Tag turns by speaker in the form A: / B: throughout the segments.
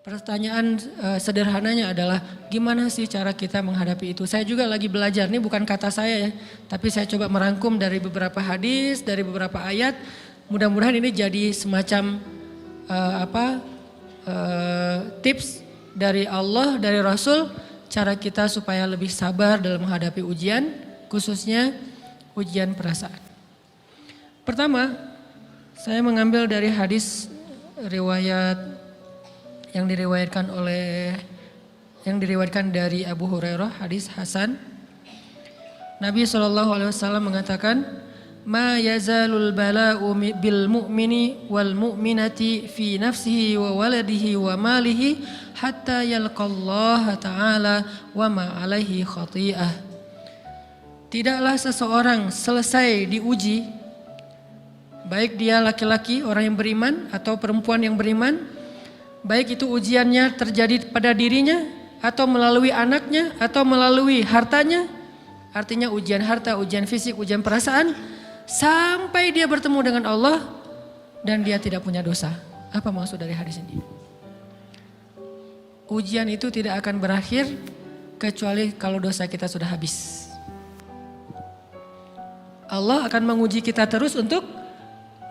A: Pertanyaan sederhananya adalah gimana sih cara kita menghadapi itu? Saya juga lagi belajar, ini bukan kata saya ya, tapi saya coba merangkum dari beberapa hadis, dari beberapa ayat. Mudah-mudahan ini jadi semacam tips dari Allah, dari Rasul, cara kita supaya lebih sabar dalam menghadapi ujian, khususnya ujian perasaan. Pertama, saya mengambil dari hadis riwayat yang diriwayatkan dari Abu Hurairah, hadis Hasan. Nabi SAW mengatakan, "Ma yazalul bala'u bil mu'mini wal mu'minati fi nafsihi wa waladihi wa malihi hatta yalqallaha ta'ala wa ma alaihi khati'ah." Tidaklah seseorang selesai diuji, baik dia laki-laki orang yang beriman atau perempuan yang beriman, baik itu ujiannya terjadi pada dirinya atau melalui anaknya atau melalui hartanya, artinya ujian harta, ujian fisik, ujian perasaan, sampai dia bertemu dengan Allah dan dia tidak punya dosa. Apa maksud dari hadis ini? Ujian itu tidak akan berakhir kecuali kalau dosa kita sudah habis. Allah akan menguji kita terus untuk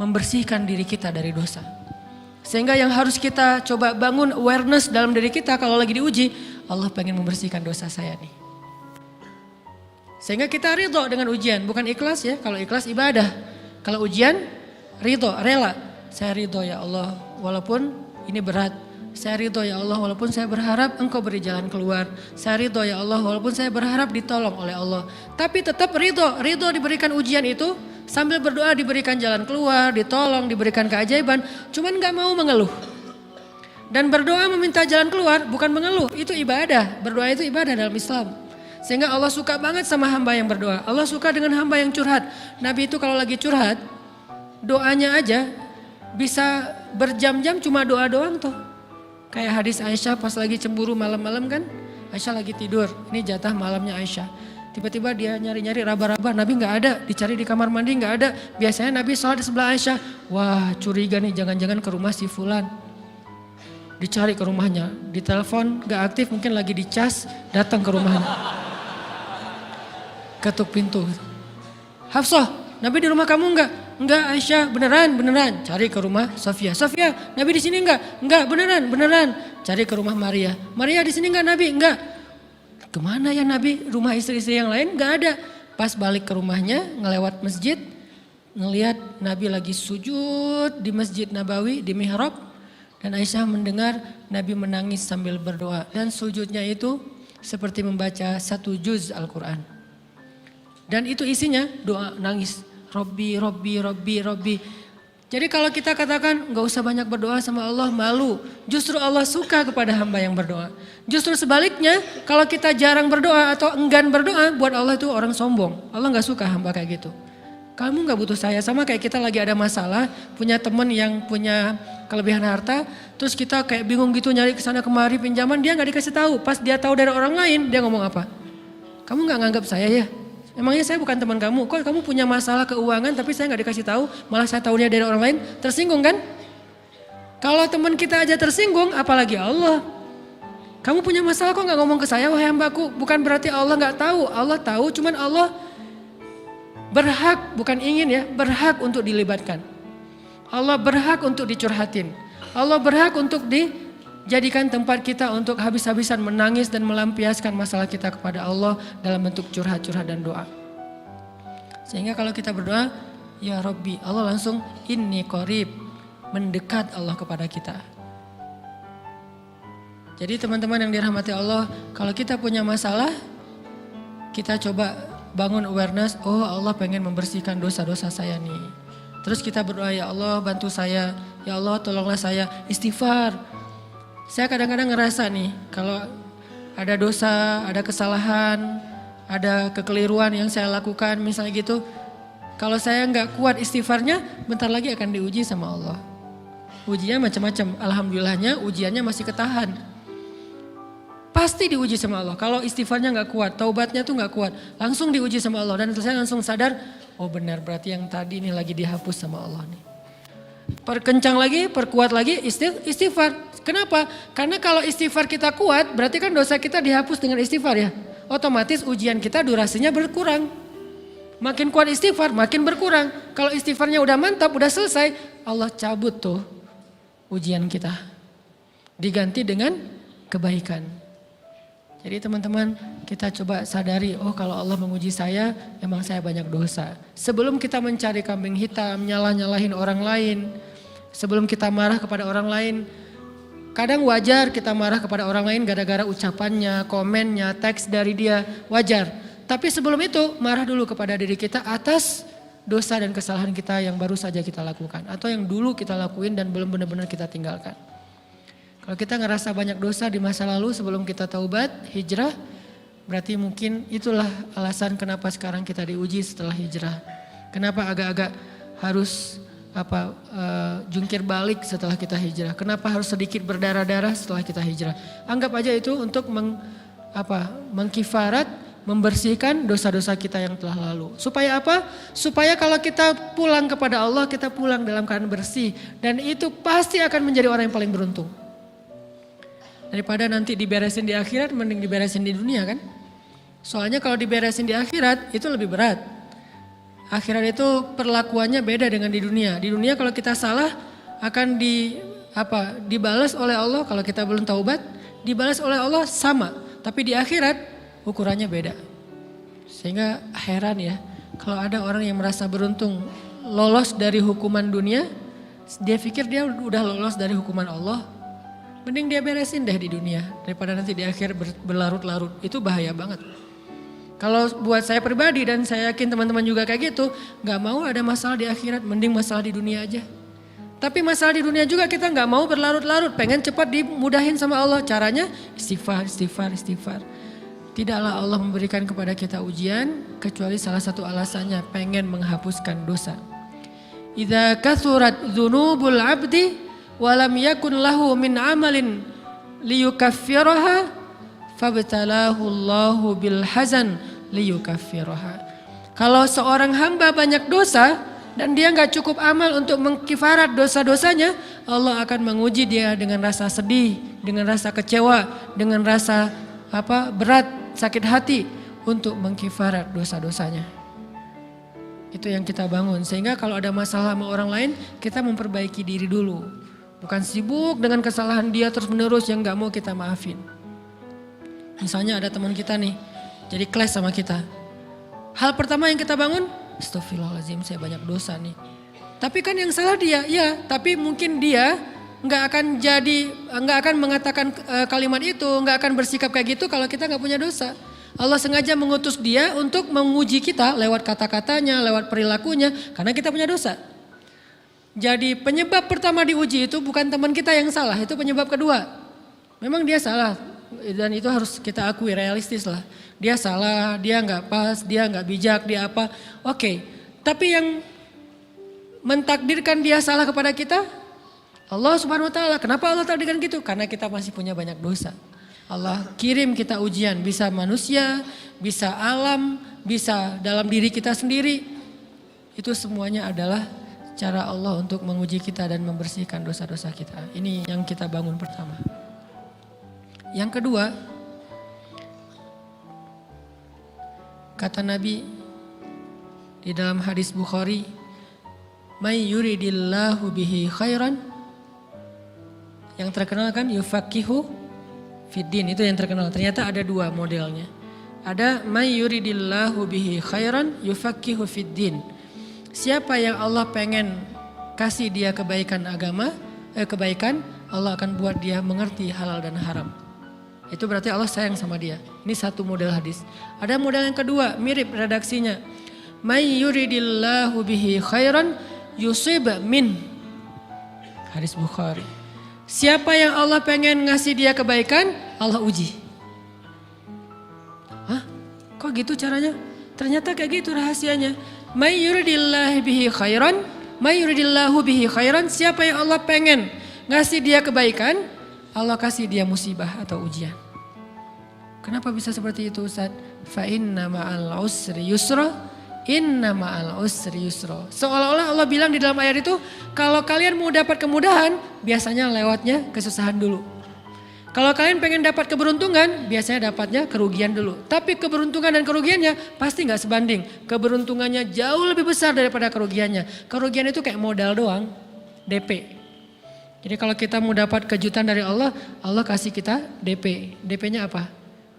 A: membersihkan diri kita dari dosa. Sehingga yang harus kita coba bangun awareness dalam diri kita kalau lagi diuji, Allah pengen membersihkan dosa saya nih. Sehingga kita ridho dengan ujian, bukan ikhlas ya. Kalau ikhlas ibadah, kalau ujian ridho, rela. Saya ridho ya Allah walaupun ini berat. Saya ridho ya Allah walaupun saya berharap Engkau beri jalan keluar. Saya ridho ya Allah walaupun saya berharap ditolong oleh Allah. Tapi tetap ridho diberikan ujian itu. Sambil berdoa diberikan jalan keluar, ditolong, diberikan keajaiban. Cuman gak mau mengeluh. Dan berdoa meminta jalan keluar bukan mengeluh, itu ibadah. Berdoa itu ibadah dalam Islam. Sehingga Allah suka banget sama hamba yang berdoa. Allah suka dengan hamba yang curhat. Nabi itu kalau lagi curhat, doanya aja bisa berjam-jam cuma doa doang tuh. Kayak hadis Aisyah pas lagi cemburu malam-malam kan. Aisyah lagi tidur, ini jatah malamnya Aisyah. Tiba-tiba dia nyari-nyari raba-raba, Nabi gak ada, dicari di kamar mandi gak ada. Biasanya Nabi sholat di sebelah Aisyah. Wah curiga nih, jangan-jangan ke rumah si Fulan. Dicari ke rumahnya, ditelepon gak aktif, mungkin lagi dicas, datang ke rumahnya. Ketuk pintu. Hafsah, Nabi di rumah kamu enggak? Enggak Aisyah, beneran. Cari ke rumah Sofia. Sofia, Nabi di sini enggak? Enggak, beneran. Cari ke rumah Maria. Maria di sini enggak Nabi? Enggak. Kemana ya Nabi? Rumah istri-istri yang lain gak ada. Pas balik ke rumahnya, ngelewat masjid, ngelihat Nabi lagi sujud di Masjid Nabawi, di mihrab. Dan Aisyah mendengar Nabi menangis sambil berdoa. Dan sujudnya itu seperti membaca 1 juz Al-Quran. Dan itu isinya doa nangis. Robbi. Jadi kalau kita katakan gak usah banyak berdoa sama Allah, malu. Justru Allah suka kepada hamba yang berdoa. Justru sebaliknya kalau kita jarang berdoa atau enggan berdoa, buat Allah itu orang sombong. Allah gak suka hamba kayak gitu. Kamu gak butuh saya, sama kayak kita lagi ada masalah, punya teman yang punya kelebihan harta, terus kita kayak bingung gitu nyari kesana kemari pinjaman, dia gak dikasih tahu. Pas dia tahu dari orang lain, dia ngomong apa? Kamu gak nganggap saya ya? Emangnya saya bukan teman kamu? Kok kamu punya masalah keuangan tapi saya gak dikasih tahu, malah saya tahunya dari orang lain, tersinggung kan? Kalau teman kita aja tersinggung, apalagi Allah. Kamu punya masalah kok gak ngomong ke saya, wahai hambaku? Bukan berarti Allah gak tahu, Allah tahu, cuman Allah berhak, bukan ingin ya, berhak untuk dilibatkan. Allah berhak untuk dicurhatin. Allah berhak untuk dijadikan tempat kita untuk habis-habisan menangis dan melampiaskan masalah kita kepada Allah dalam bentuk curhat-curhat dan doa. Sehingga kalau kita berdoa, ya Rabbi, Allah langsung inni qarib, mendekat Allah kepada kita. Jadi teman-teman yang dirahmati Allah, kalau kita punya masalah, kita coba bangun awareness, oh Allah pengen membersihkan dosa-dosa saya nih. Terus kita berdoa, ya Allah bantu saya, ya Allah tolonglah saya, istighfar. Saya kadang-kadang ngerasa nih, kalau ada dosa, ada kesalahan, ada kekeliruan yang saya lakukan misalnya gitu, kalau saya nggak kuat istighfarnya, bentar lagi akan diuji sama Allah. Ujinya macam-macam, alhamdulillahnya ujiannya masih ketahan. Pasti diuji sama Allah. Kalau istighfarnya nggak kuat, taubatnya tuh nggak kuat, langsung diuji sama Allah. Dan saya langsung sadar, oh benar berarti yang tadi ini lagi dihapus sama Allah nih. Perkencang lagi, perkuat lagi istighfar. Kenapa? Karena kalau istighfar kita kuat berarti kan dosa kita dihapus dengan istighfar ya. Otomatis ujian kita durasinya berkurang. Makin kuat istighfar makin berkurang. Kalau istighfarnya udah mantap, udah selesai, Allah cabut tuh ujian kita. Diganti dengan kebaikan. Jadi teman-teman kita coba sadari, oh kalau Allah menguji saya, emang saya banyak dosa. Sebelum kita mencari kambing hitam, nyalah-nyalahin orang lain, sebelum kita marah kepada orang lain, kadang wajar kita marah kepada orang lain gara-gara ucapannya, komennya, teks dari dia, wajar. Tapi sebelum itu marah dulu kepada diri kita atas dosa dan kesalahan kita yang baru saja kita lakukan. Atau yang dulu kita lakuin dan belum benar-benar kita tinggalkan. Kalau kita ngerasa banyak dosa di masa lalu sebelum kita taubat, hijrah, berarti mungkin itulah alasan kenapa sekarang kita diuji setelah hijrah. Kenapa agak-agak harus jungkir balik setelah kita hijrah. Kenapa harus sedikit berdarah-darah setelah kita hijrah. Anggap aja itu untuk mengkifarat, membersihkan dosa-dosa kita yang telah lalu. Supaya apa? Supaya kalau kita pulang kepada Allah, kita pulang dalam keadaan bersih. Dan itu pasti akan menjadi orang yang paling beruntung. Daripada nanti diberesin di akhirat, mending diberesin di dunia kan. Soalnya kalau diberesin di akhirat itu lebih berat. Akhirat itu perlakuannya beda dengan di dunia. Di dunia kalau kita salah akan dibalas oleh Allah. Kalau kita belum taubat, dibalas oleh Allah sama. Tapi di akhirat ukurannya beda. Sehingga heran ya, kalau ada orang yang merasa beruntung lolos dari hukuman dunia, dia pikir dia udah lolos dari hukuman Allah. Mending dia beresin deh di dunia daripada nanti di akhir berlarut-larut. Itu bahaya banget. Kalau buat saya pribadi dan saya yakin teman-teman juga kayak gitu, gak mau ada masalah di akhirat, mending masalah di dunia aja. Tapi masalah di dunia juga kita gak mau berlarut-larut, pengen cepat dimudahin sama Allah. Caranya istighfar. Tidaklah Allah memberikan kepada kita ujian kecuali salah satu alasannya pengen menghapuskan dosa. Idza kathurat dzunubul 'abdi walam yakun lahu min amalin liyukaffiraha fabtalahu Allahu bil hazan liyukaffiraha. Kalau seorang hamba banyak dosa dan dia nggak cukup amal untuk mengkifarat dosa-dosanya, Allah akan menguji dia dengan rasa sedih, dengan rasa kecewa, dengan rasa berat, sakit hati untuk mengkifarat dosa-dosanya. Itu yang kita bangun, sehingga kalau ada masalah sama orang lain, kita memperbaiki diri dulu. Bukan sibuk dengan kesalahan dia terus menerus yang gak mau kita maafin. Misalnya ada teman kita nih, jadi clash sama kita. Hal pertama yang kita bangun, astagfirullahaladzim saya banyak dosa nih. Tapi kan yang salah dia, ya tapi mungkin dia gak akan mengatakan kalimat itu, gak akan bersikap kayak gitu kalau kita gak punya dosa. Allah sengaja mengutus dia untuk menguji kita lewat kata-katanya, lewat perilakunya, karena kita punya dosa. Jadi penyebab pertama diuji itu bukan teman kita yang salah, itu penyebab kedua. Memang dia salah dan itu harus kita akui, realistis lah. Dia salah, dia gak pas, dia gak bijak, dia apa. Oke, tapi yang mentakdirkan dia salah kepada kita, Allah Subhanahu Wa Taala. Kenapa Allah takdirkan gitu? Karena kita masih punya banyak dosa. Allah kirim kita ujian, bisa manusia, bisa alam, bisa dalam diri kita sendiri. Itu semuanya adalah cara Allah untuk menguji kita dan membersihkan dosa-dosa kita. Ini yang kita bangun pertama. Yang kedua, kata Nabi di dalam hadis Bukhari, "May yuridillahu bihi khairan." Yang terkenal kan yufaqihu fiddin, itu yang terkenal. Ternyata ada dua modelnya. Ada may yuridillahu bihi khairan yufaqihu fiddin. Siapa yang Allah pengen kasih dia kebaikan kebaikan, Allah akan buat dia mengerti halal dan haram. Itu berarti Allah sayang sama dia. Ini satu model hadis. Ada model yang kedua, mirip redaksinya. May yuridillahu bihi khairan yusib min. Hadis Bukhari. Siapa yang Allah pengen ngasih dia kebaikan, Allah uji. Hah? Kok gitu caranya? Ternyata kayak gitu rahasianya. May yuridillahu bihi khairan, may yuridillahu bihi khairan, siapa yang Allah pengen ngasih dia kebaikan, Allah kasih dia musibah atau ujian. Kenapa bisa seperti itu Ustaz? Fa inna ma'al usri yusra, Inna ma'al usri yusra. Seolah-olah Allah bilang di dalam ayat itu, kalau kalian mau dapat kemudahan, biasanya lewatnya kesusahan dulu. Kalau kalian pengen dapat keberuntungan, biasanya dapatnya kerugian dulu. Tapi keberuntungan dan kerugiannya pasti gak sebanding. Keberuntungannya jauh lebih besar daripada kerugiannya. Kerugian itu kayak modal doang, DP. Jadi kalau kita mau dapat kejutan dari Allah, Allah kasih kita DP. DP-nya apa?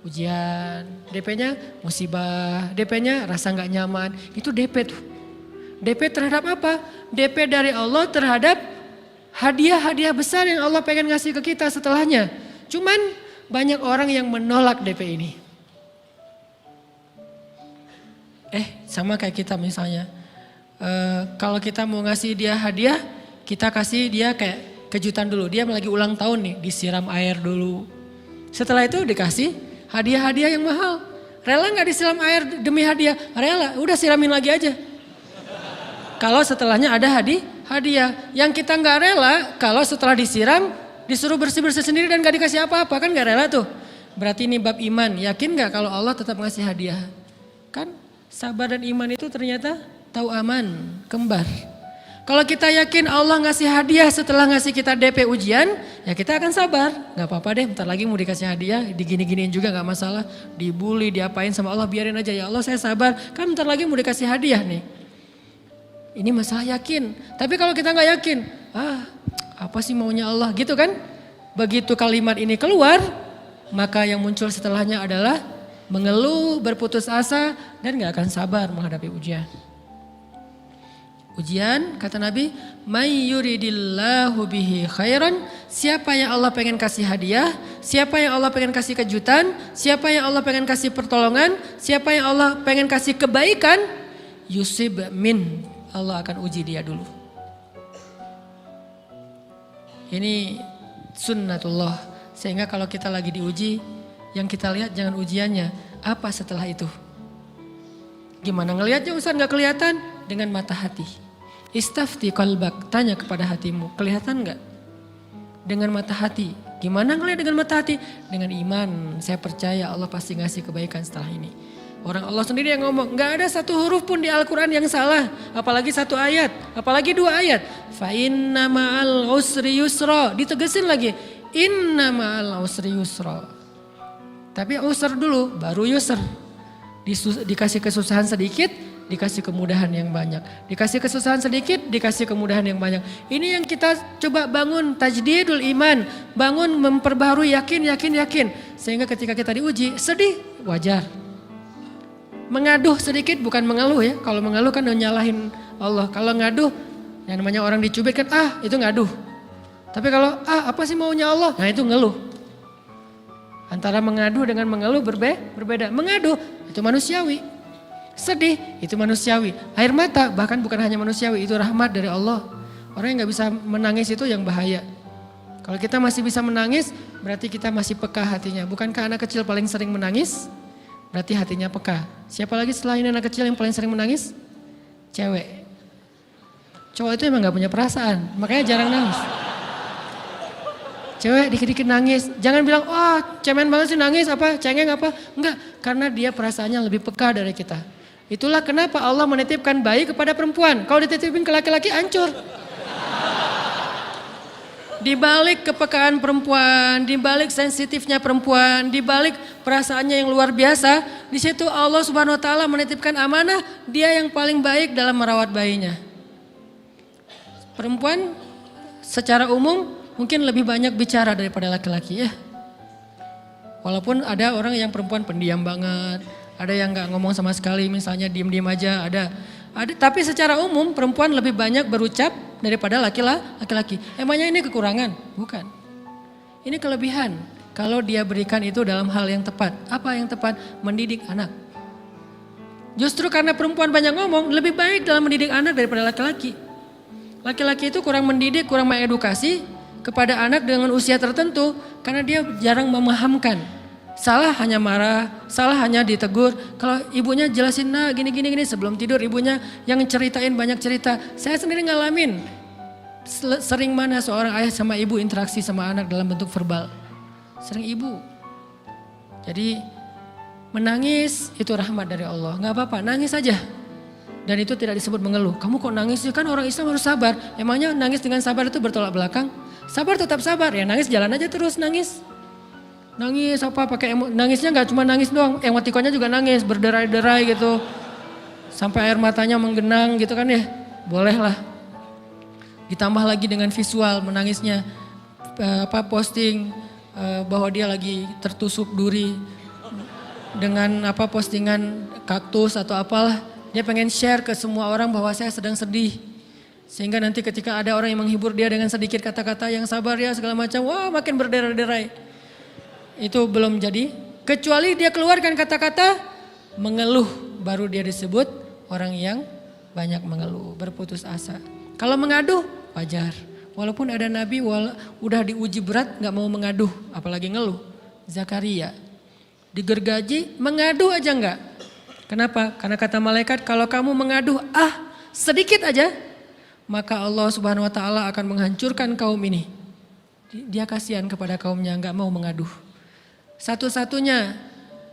A: Ujian. DP-nya musibah. DP-nya rasa gak nyaman. Itu DP tuh. DP terhadap apa? DP dari Allah terhadap hadiah-hadiah besar yang Allah pengen ngasih ke kita setelahnya. Cuman banyak orang yang menolak DP ini. Sama kayak kita misalnya. Kalau kita mau ngasih dia hadiah, kita kasih dia kayak kejutan dulu. Dia lagi ulang tahun nih, disiram air dulu. Setelah itu dikasih hadiah-hadiah yang mahal. Rela gak disiram air demi hadiah? Rela, udah siramin lagi aja. Kalau setelahnya ada hadiah. Yang kita gak rela kalau setelah disiram disuruh bersih-bersih sendiri dan gak dikasih apa-apa, kan gak rela tuh. Berarti ini bab iman, yakin gak kalau Allah tetap ngasih hadiah? Kan sabar dan iman itu ternyata tahu aman, kembar. Kalau kita yakin Allah ngasih hadiah setelah ngasih kita DP ujian, ya kita akan sabar. Gak apa-apa deh, bentar lagi mau dikasih hadiah, digini-giniin juga gak masalah. Dibully, diapain sama Allah, biarin aja, ya Allah saya sabar. Kan bentar lagi mau dikasih hadiah nih. Ini masalah yakin. Tapi kalau kita gak yakin, apa sih maunya Allah gitu kan? Begitu kalimat ini keluar, maka yang muncul setelahnya adalah mengeluh, berputus asa, dan gak akan sabar menghadapi ujian. Ujian, kata Nabi, may yuridillahu bihi khairan, siapa yang Allah pengen kasih hadiah, siapa yang Allah pengen kasih kejutan, siapa yang Allah pengen kasih pertolongan, siapa yang Allah pengen kasih kebaikan, yusib min, Allah akan uji dia dulu. Ini sunnatullah, sehingga kalau kita lagi diuji, yang kita lihat jangan ujiannya, apa setelah itu. Gimana ngelihatnya Ustaz gak kelihatan? Dengan mata hati. Istafti qalbak, tanya kepada hatimu, kelihatan gak? Dengan mata hati. Gimana ngelihat dengan mata hati? Dengan iman, saya percaya Allah pasti ngasih kebaikan setelah ini. Orang Allah sendiri yang ngomong, gak ada satu huruf pun di Al-Quran yang salah. Apalagi satu ayat, apalagi dua ayat. Fa inna ma'al usri yusra, ditegesin lagi. Inna ma'al usri yusra. Tapi usr dulu, baru yusr. Dikasih kesusahan sedikit, dikasih kemudahan yang banyak. Dikasih kesusahan sedikit, dikasih kemudahan yang banyak. Ini yang kita coba bangun tajdidul iman. Bangun memperbaharui yakin. Sehingga ketika kita diuji, sedih, wajar. Mengaduh sedikit bukan mengeluh ya. Kalau mengeluh kan nyalahin Allah. Kalau ngaduh, yang namanya orang dicubit kan itu ngaduh. Tapi kalau apa sih maunya Allah? Nah itu ngeluh. Antara mengadu dengan mengeluh berbeda. Mengadu itu manusiawi. Sedih itu manusiawi. Air mata bahkan bukan hanya manusiawi, itu rahmat dari Allah. Orang yang gak bisa menangis itu yang bahaya. Kalau kita masih bisa menangis, berarti kita masih peka hatinya. Bukankah anak kecil paling sering menangis? Berarti hatinya peka. Siapa lagi selain anak kecil yang paling sering menangis? Cewek. Cowok itu emang gak punya perasaan, makanya jarang nangis. Cewek dikit-dikit nangis, jangan bilang, cemen banget sih nangis, cengeng apa. Enggak, karena dia perasaannya lebih peka dari kita. Itulah kenapa Allah menitipkan bayi kepada perempuan. Kalau dititipin ke laki-laki hancur. Di balik kepekaan perempuan, di balik sensitifnya perempuan, di balik perasaannya yang luar biasa, di situ Allah Subhanahu wa taala menitipkan amanah, dia yang paling baik dalam merawat bayinya. Perempuan secara umum mungkin lebih banyak bicara daripada laki-laki ya. Walaupun ada orang yang perempuan pendiam banget, ada yang nggak ngomong sama sekali, misalnya diem-diem aja, ada. Tapi secara umum perempuan lebih banyak berucap daripada laki-laki. Emangnya ini kekurangan? Bukan. Ini kelebihan. Kalau dia berikan itu dalam hal yang tepat. Apa yang tepat? Mendidik anak. Justru karena perempuan banyak ngomong, lebih baik dalam mendidik anak daripada laki-laki. Laki-laki itu kurang mendidik, kurang mengedukasi kepada anak dengan usia tertentu karena dia jarang memahamkan. Salah hanya marah, salah hanya ditegur. Kalau ibunya jelasin gini sebelum tidur ibunya yang ceritain banyak cerita. Saya sendiri ngalamin sering mana seorang ayah sama ibu interaksi sama anak dalam bentuk verbal. Sering ibu. Jadi menangis itu rahmat dari Allah. Gak apa-apa, nangis aja. Dan itu tidak disebut mengeluh. Kamu kok nangis sih? Kan orang Islam harus sabar. Emangnya nangis dengan sabar itu bertolak belakang? Sabar tetap sabar. Ya nangis jalan aja terus nangis. Nangis apa pakai nangisnya nggak cuma nangis doang. Emotikonnya juga nangis, berderai-derai gitu. Sampai air matanya menggenang gitu kan ya. Boleh lah. Ditambah lagi dengan visual menangisnya. Posting bahwa dia lagi tertusuk duri. Dengan postingan kaktus atau apalah. Dia pengen share ke semua orang bahwa saya sedang sedih. Sehingga nanti ketika ada orang yang menghibur dia dengan sedikit kata-kata yang sabar ya segala macam. Wah makin berderai-derai. Itu belum jadi. Kecuali dia keluarkan kata-kata mengeluh. Baru dia disebut orang yang banyak mengeluh. Berputus asa. Kalau mengaduh wajar. Walaupun ada nabi udah diuji berat gak mau mengaduh. Apalagi ngeluh. Zakaria. Digergaji mengadu aja enggak. Kenapa? Karena kata malaikat kalau kamu mengaduh sedikit aja. Maka Allah Subhanahu wa ta'ala akan menghancurkan kaum ini. Dia kasihan kepada kaumnya enggak mau mengaduh. Satu-satunya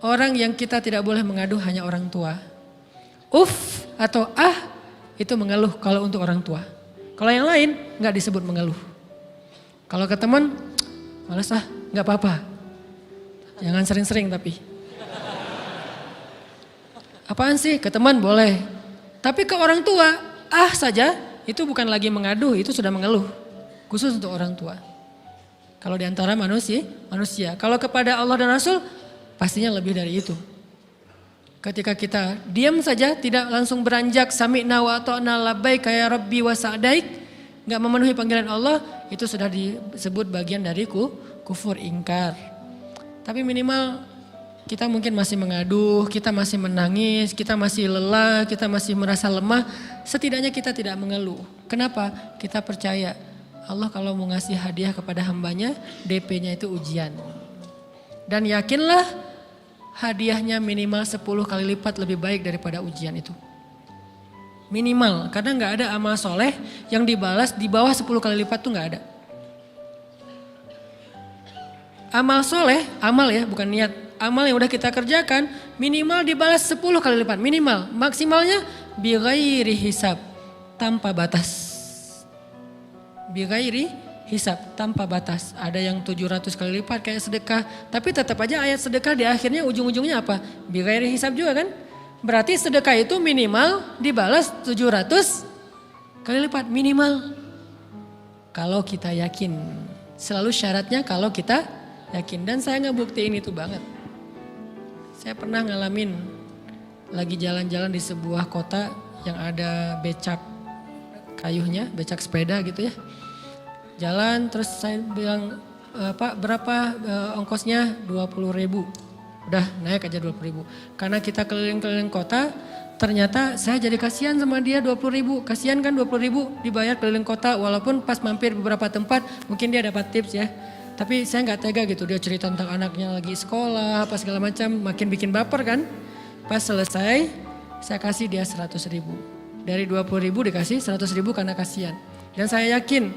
A: orang yang kita tidak boleh mengaduh hanya orang tua. Atau itu mengeluh kalau untuk orang tua. Kalau yang lain enggak disebut mengeluh. Kalau ke teman, malas enggak apa-apa. Jangan sering-sering tapi. Apaan sih? Ke teman boleh. Tapi ke orang tua, saja itu bukan lagi mengaduh, itu sudah mengeluh. Khusus untuk orang tua. Kalau di antara manusia. Kalau kepada Allah dan Rasul, pastinya lebih dari itu. Ketika kita diam saja, tidak langsung beranjak sami'na wa ata'na labbaik ya rabbi wa sa'daik, enggak memenuhi panggilan Allah, itu sudah disebut bagian dari kufur ingkar. Tapi minimal kita mungkin masih mengaduh, kita masih menangis, kita masih lelah, kita masih merasa lemah. Setidaknya kita tidak mengeluh. Kenapa? Kita percaya Allah kalau mau ngasih hadiah kepada hambanya, DP-nya itu ujian. Dan yakinlah hadiahnya minimal 10 kali lipat lebih baik daripada ujian itu. Minimal, karena gak ada amal soleh yang dibalas di bawah 10 kali lipat tuh gak ada. Amal soleh, amal ya bukan niat. Amal yang udah kita kerjakan minimal dibalas 10 kali lipat. Minimal, maksimalnya bighairi hisab, tanpa batas. Bighairi hisab, tanpa batas. Ada yang 700 kali lipat kayak sedekah. Tapi tetap aja ayat sedekah di akhirnya ujung-ujungnya apa? Bighairi hisab juga kan? Berarti sedekah itu minimal dibalas 700 kali lipat. Minimal. Kalau kita yakin. Selalu syaratnya kalau kita yakin. Dan saya ngebuktiin itu banget. Saya pernah ngalamin lagi jalan-jalan di sebuah kota yang ada becak kayuhnya, becak sepeda gitu ya. Jalan terus saya bilang, Pak berapa ongkosnya? 20.000. Udah naik aja 20.000. Karena kita keliling-keliling kota, ternyata saya jadi kasihan sama dia 20.000. Kasihan kan 20.000 dibayar keliling kota walaupun pas mampir beberapa tempat mungkin dia dapat tips ya. Tapi saya nggak tega gitu, dia cerita tentang anaknya lagi sekolah, apa segala macam, makin bikin baper kan. Pas selesai, saya kasih dia 100.000. Dari 20.000 dikasih 100.000 karena kasihan. Dan saya yakin,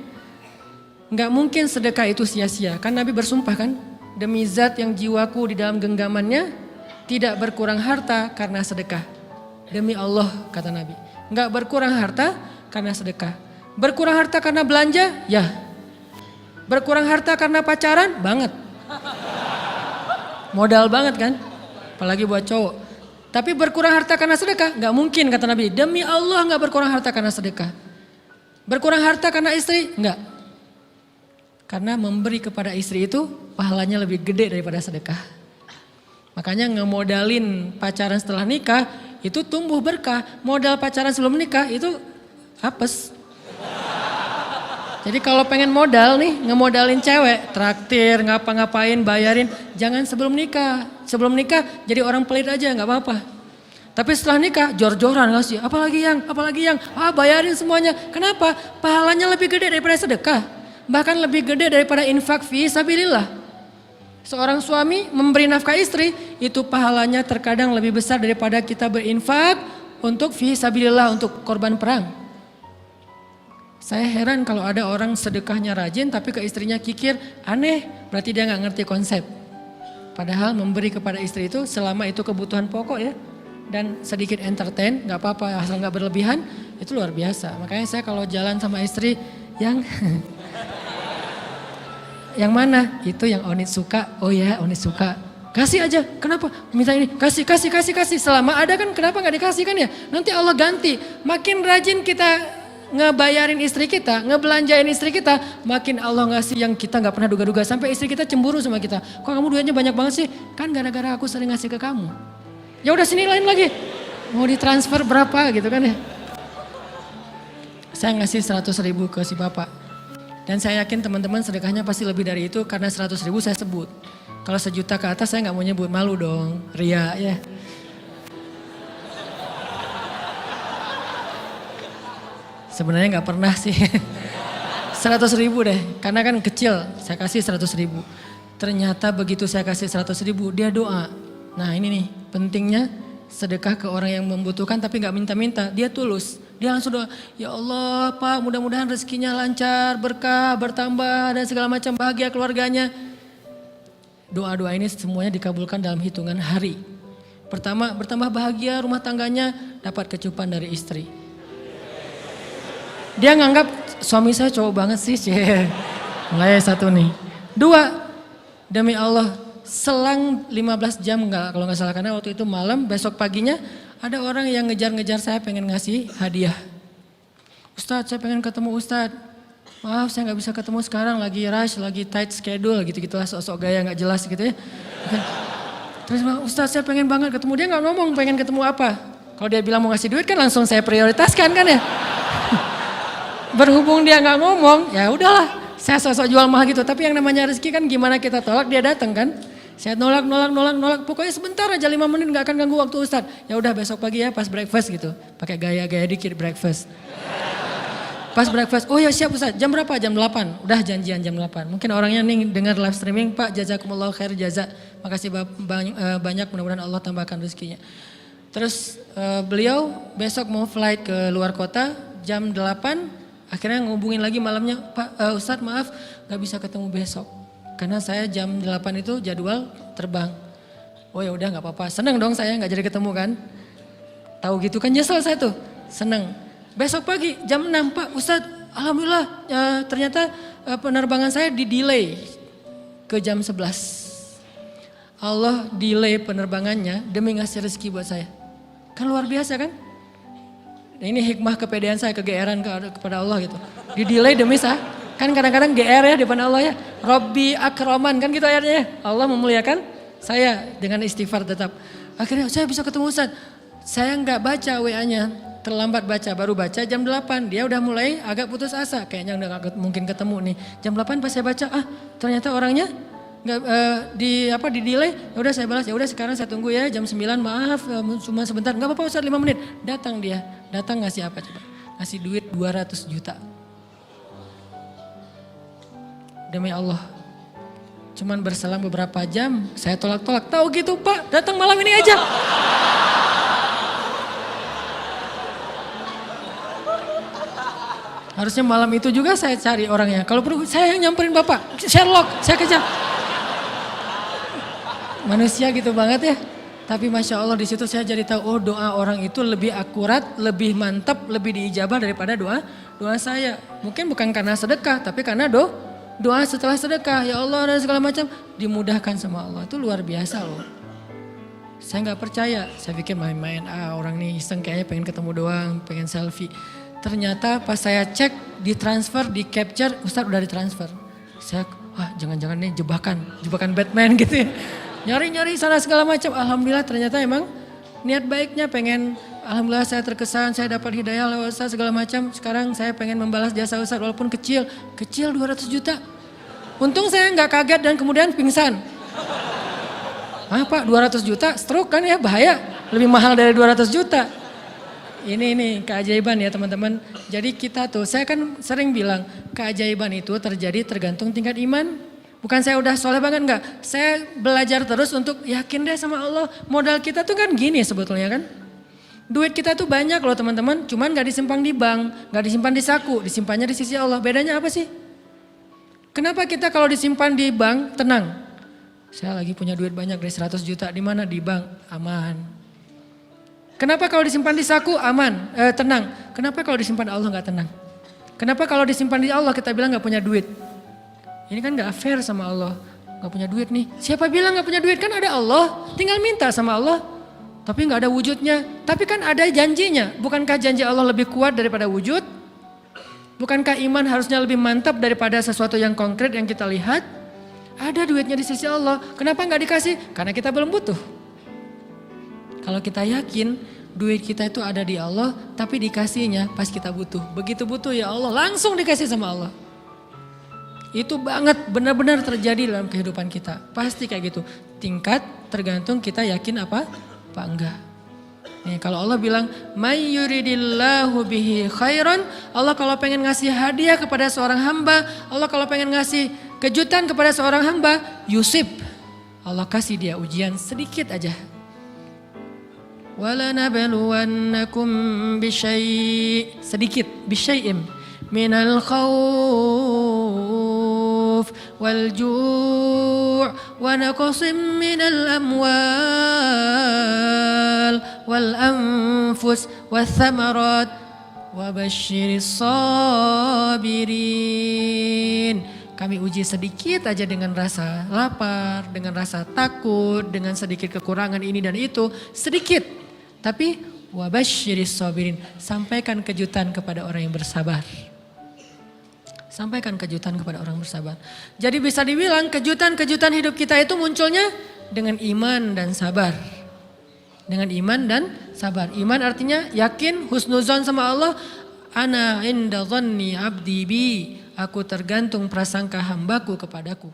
A: nggak mungkin sedekah itu sia-sia. Kan Nabi bersumpah kan, demi zat yang jiwaku di dalam genggamannya, tidak berkurang harta karena sedekah. Demi Allah kata Nabi, nggak berkurang harta karena sedekah. Berkurang harta karena belanja? Ya. Berkurang harta karena pacaran? Banget. Modal banget kan? Apalagi buat cowok. Tapi berkurang harta karena sedekah? Gak mungkin kata Nabi. Demi Allah gak berkurang harta karena sedekah. Berkurang harta karena istri? Enggak. Karena memberi kepada istri itu pahalanya lebih gede daripada sedekah. Makanya ngemodalin pacaran setelah nikah itu tumbuh berkah. Modal pacaran sebelum nikah itu apes. Jadi kalau pengen modal nih, ngemodalin cewek, traktir, ngapa-ngapain, bayarin, jangan sebelum nikah. Sebelum nikah jadi orang pelit aja, nggak apa-apa. Tapi setelah nikah, jor-joran ngasih, apalagi yang, bayarin semuanya. Kenapa? Pahalanya lebih gede daripada sedekah. Bahkan lebih gede daripada infak fi sabilillah. Seorang suami memberi nafkah istri, itu pahalanya terkadang lebih besar daripada kita berinfak untuk fi sabilillah, untuk korban perang. Saya heran kalau ada orang sedekahnya rajin tapi ke istrinya kikir, aneh, berarti dia gak ngerti konsep. Padahal memberi kepada istri itu selama itu kebutuhan pokok ya. dan sedikit entertain, nggak apa-apa asal nggak berlebihan, itu luar biasa. Makanya saya kalau jalan sama istri yang yang mana? Itu yang Onit suka. Oh ya, Onit suka. Kasih aja. Kenapa? Minta ini. Kasih. Selama ada kan kenapa nggak dikasih kan ya? Nanti Allah ganti. Makin rajin kita ngebayarin istri kita, ngebelanjain istri kita, makin Allah ngasih yang kita nggak pernah duga-duga. Sampai istri kita cemburu sama kita. Kok kamu duitnya banyak banget sih? Kan gara-gara aku sering ngasih ke kamu. Ya udah sini lain lagi. Mau ditransfer berapa gitu kan ya? Saya ngasih 100.000 ke si bapak. Dan saya yakin teman-teman sedekahnya pasti lebih dari itu karena 100.000 saya sebut. Kalau 1 juta ke atas saya nggak mau nyebut, malu dong, ria ya. Sebenarnya nggak pernah sih. 100.000 deh, karena kan kecil, saya kasih 100.000. Ternyata begitu saya kasih 100.000 dia doa. Nah ini nih pentingnya sedekah ke orang yang membutuhkan tapi nggak minta-minta, dia tulus. Dia langsung doa, ya Allah Pak mudah-mudahan rezekinya lancar, berkah, bertambah dan segala macam bahagia keluarganya. Doa-doa ini semuanya dikabulkan dalam hitungan hari. Pertama bertambah bahagia rumah tangganya, dapat kecupan dari istri. Dia nganggap suami saya cowok banget sih. Mulai satu nih. 2, demi Allah selang 15 jam kalau nggak salah karena waktu itu malam, besok paginya ada orang yang ngejar-ngejar saya pengen ngasih hadiah. Ustadz saya pengen ketemu Ustadz. Maaf saya nggak bisa ketemu sekarang lagi rush, lagi tight schedule gitu-gitulah sok-sok gaya nggak jelas gitu ya. Terus Ustadz saya pengen banget ketemu, dia nggak ngomong pengen ketemu apa. Kalau dia bilang mau ngasih duit kan langsung saya prioritaskan kan ya. Berhubung dia nggak ngomong ya udahlah saya sok-sok jual mahal gitu. Tapi yang namanya rezeki kan gimana kita tolak dia datang kan. Saya nolak. Pokoknya sebentar aja 5 menit gak akan ganggu waktu Ustadz. Ya udah besok pagi ya pas breakfast gitu. Pakai gaya-gaya dikit breakfast. Pas breakfast, oh ya siap Ustadz. Jam berapa? Jam 8. Udah janjian jam 8. Mungkin orangnya nih dengar live streaming, Pak jazakumullah khair jaza. Makasih banyak mudah-mudahan Allah tambahkan rezekinya. Terus beliau besok mau flight ke luar kota jam 8. Akhirnya ngubungin lagi malamnya, Pak Ustadz maaf gak bisa ketemu besok. Karena saya jam 8 itu jadwal terbang. Oh ya udah nggak apa-apa. Seneng dong saya nggak jadi ketemu kan. Tahu gitu kan nyesel saya tuh. Seneng. Besok pagi jam 6 Pak Ustadz. Alhamdulillah ternyata penerbangan saya di delay ke jam 11. Allah delay penerbangannya demi ngasih rezeki buat saya. Kan luar biasa kan. Nah, ini hikmah kepedean saya, kegeeran kepada Allah gitu. Di delay demi saya. Kan kadang-kadang GR ya di depan Allah ya. Robbi akroman kan gitu ayatnya. Allah memuliakan saya dengan istighfar tetap. Akhirnya saya bisa ketemu Ustadz. Saya nggak baca WA-nya. Terlambat baca, baru baca jam 8. Dia udah mulai agak putus asa. Kayaknya udah gak mungkin ketemu nih. Jam 8 pas saya baca, ternyata orangnya nggak di delay. Ya udah saya balas, ya udah sekarang saya tunggu ya jam 9 maaf cuma sebentar. Nggak apa-apa Ustadz 5 menit. Datang dia. Datang ngasih apa coba? Ngasih duit 200 juta. Demi Allah, cuman berselang beberapa jam, saya tolak-tolak. Tahu gitu Pak, datang malam ini aja. Harusnya malam itu juga saya cari orangnya. Kalau perlu saya yang nyamperin Bapak, Sherlock, saya kejar. Manusia gitu banget ya. Tapi Masya Allah di situ saya jadi tahu, oh doa orang itu lebih akurat, lebih mantap, lebih diijabah daripada doa saya. Mungkin bukan karena sedekah, tapi karena doa setelah sedekah, ya Allah dan segala macam dimudahkan sama Allah. Itu luar biasa loh. Saya nggak percaya, saya pikir main-main, orang nih iseng kayaknya pengen ketemu doang, pengen selfie. Ternyata pas saya cek, ditransfer, di capture, Ustadz udah ditransfer. Saya, jangan-jangan nih jebakan Batman gitu ya. Nyari-nyari sana segala macam, alhamdulillah ternyata emang niat baiknya pengen, alhamdulillah saya terkesan, saya dapat hidayah lewat Ustadz segala macam. Sekarang saya pengen membalas jasa Ustadz walaupun kecil 200 juta. Untung saya nggak kaget dan kemudian pingsan. Pak 200 juta stroke kan ya bahaya, lebih mahal dari 200 juta. Ini keajaiban ya teman-teman. Jadi kita tuh, saya kan sering bilang keajaiban itu terjadi tergantung tingkat iman. Bukan saya udah soleh banget enggak. Saya belajar terus untuk yakin deh sama Allah. Modal kita tuh kan gini sebetulnya kan. Duit kita tuh banyak loh teman-teman. Cuman gak disimpan di bank, gak disimpan di saku. Disimpannya di sisi Allah. Bedanya apa sih? Kenapa kita kalau disimpan di bank tenang? Saya lagi punya duit banyak dari 100 juta. Di mana? Di bank. Aman. Kenapa kalau disimpan di saku aman, tenang? Kenapa kalau disimpan Allah nggak tenang? Kenapa kalau disimpan di Allah kita bilang nggak punya duit? Ini kan nggak fair sama Allah. Nggak punya duit nih. Siapa bilang nggak punya duit? Kan ada Allah. Tinggal minta sama Allah. Tapi nggak ada wujudnya. Tapi kan ada janjinya. Bukankah janji Allah lebih kuat daripada wujud? Bukankah iman harusnya lebih mantap daripada sesuatu yang konkret yang kita lihat? Ada duitnya di sisi Allah. Kenapa nggak dikasih? Karena kita belum butuh. Kalau kita yakin duit kita itu ada di Allah, tapi dikasihnya pas kita butuh. Begitu butuh ya Allah langsung dikasih sama Allah. Itu banget benar-benar terjadi dalam kehidupan kita. Pasti kayak gitu. Tingkat tergantung kita yakin apa enggak. Nih, kalau Allah bilang, "May yuridillahu bihi khairan", Allah kalau pengen ngasih hadiah kepada seorang hamba, Allah kalau pengen ngasih kejutan kepada seorang hamba, yusib. Allah kasih dia ujian sedikit aja. وَلَنَبْلُوَنَّكُمْ بِشَيْءٍ sedikit بِشَيْءٍ مِنَ الْخَوْفِ وَالْجُوعِ وَنَقْصٍ مِنَ الْأَمْوَالِ وَالْأَنْفُسِ وَالثَّمَرَاتِ وَبَشِّرِ الصَّابِرِينَ. Kami uji sedikit aja dengan rasa lapar, dengan rasa takut, dengan sedikit kekurangan ini dan itu, sedikit. Tapi wabasyiris sabirin, sampaikan kejutan kepada orang yang bersabar. Sampaikan kejutan kepada orang bersabar. Jadi bisa dibilang kejutan-kejutan hidup kita itu munculnya dengan iman dan sabar. Dengan iman dan sabar. Iman artinya yakin, husnuzon sama Allah. Ana inda dhanni abdi bi. Aku tergantung prasangka hambaku kepadaku.